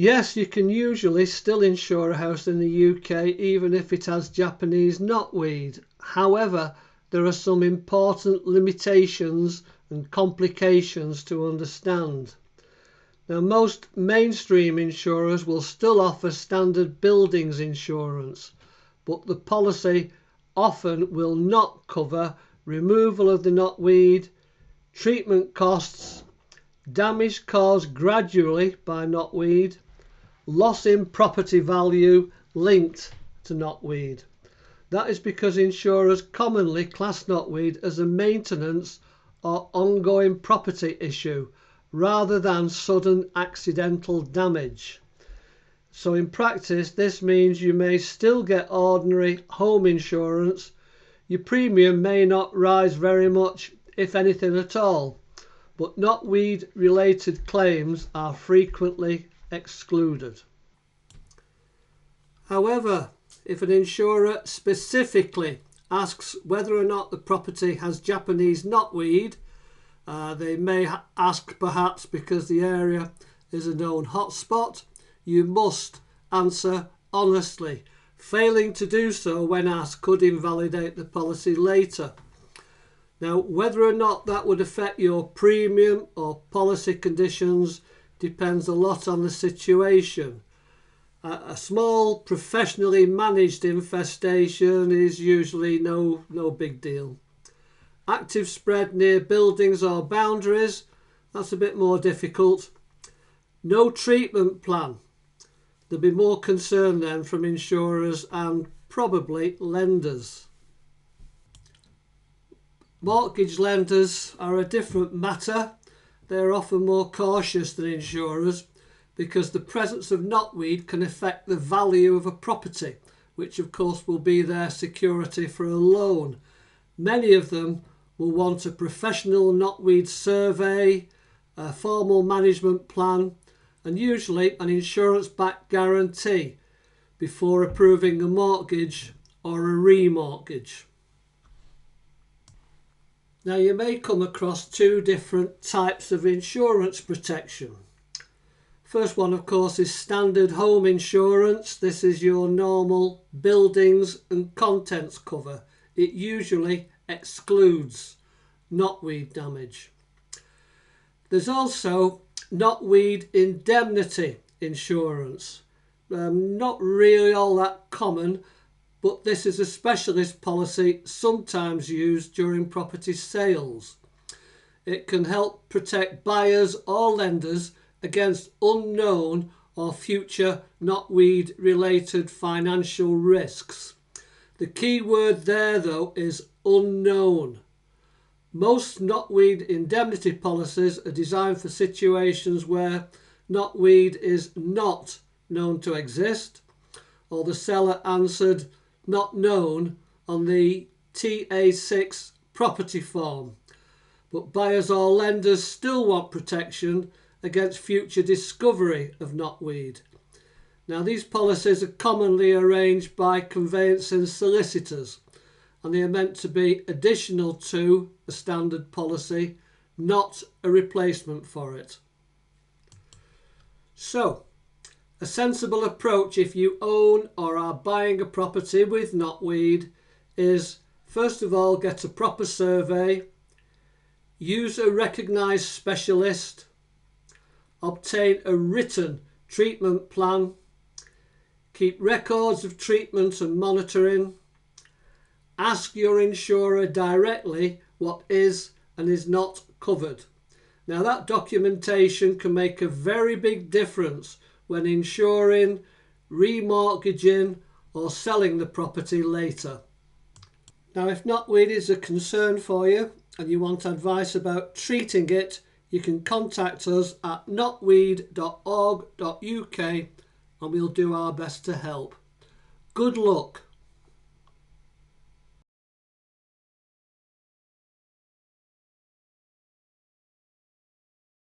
Yes, you can usually still insure a house in the UK even if it has Japanese knotweed. However, there are some important limitations and complications to understand. Now, most mainstream insurers will still offer standard buildings insurance, but the policy often will not cover removal of the knotweed, treatment costs, damage caused gradually by knotweed, loss in property value linked to knotweed. That is because insurers commonly class knotweed as a maintenance or ongoing property issue rather than sudden accidental damage. So in practice, this means you may still get ordinary home insurance. Your premium may not rise very much, if anything at all, but knotweed related claims are frequently excluded. However, if an insurer specifically asks whether or not the property has Japanese knotweed, they may ask perhaps because the area is a known hotspot, you must answer honestly. Failing to do so when asked could invalidate the policy later. Now, whether or not that would affect your premium or policy conditions depends a lot on the situation. A small professionally managed infestation is usually no big deal. Active spread near buildings or boundaries, that's a bit more difficult. No treatment plan. There'll be more concern then from insurers and probably lenders. Mortgage lenders are a different matter. They're often more cautious than insurers because the presence of knotweed can affect the value of a property, which of course will be their security for a loan. Many of them will want a professional knotweed survey, a formal management plan, and usually an insurance-backed guarantee before approving a mortgage or a remortgage. Now, you may come across two different types of insurance protection. First one, of course, is standard home insurance. This is your normal buildings and contents cover. It usually excludes knotweed damage. There's also knotweed indemnity insurance. Not really all that common, but this is a specialist policy sometimes used during property sales. It can help protect buyers or lenders against unknown or future knotweed related financial risks. The key word there though is unknown. Most knotweed indemnity policies are designed for situations where knotweed is not known to exist, or the seller answered not known on the TA6 property form, but buyers or lenders still want protection against future discovery of knotweed. Now, these policies are commonly arranged by conveyancing solicitors, and they are meant to be additional to a standard policy, not a replacement for it. So, a sensible approach if you own or are buying a property with knotweed is, first of all, get a proper survey, use a recognised specialist, obtain a written treatment plan, keep records of treatment and monitoring, ask your insurer directly what is and is not covered. Now, that documentation can make a very big difference when insuring, remortgaging or selling the property later. Now, if knotweed is a concern for you and you want advice about treating it, you can contact us at knotweed.org.uk and we'll do our best to help. Good luck.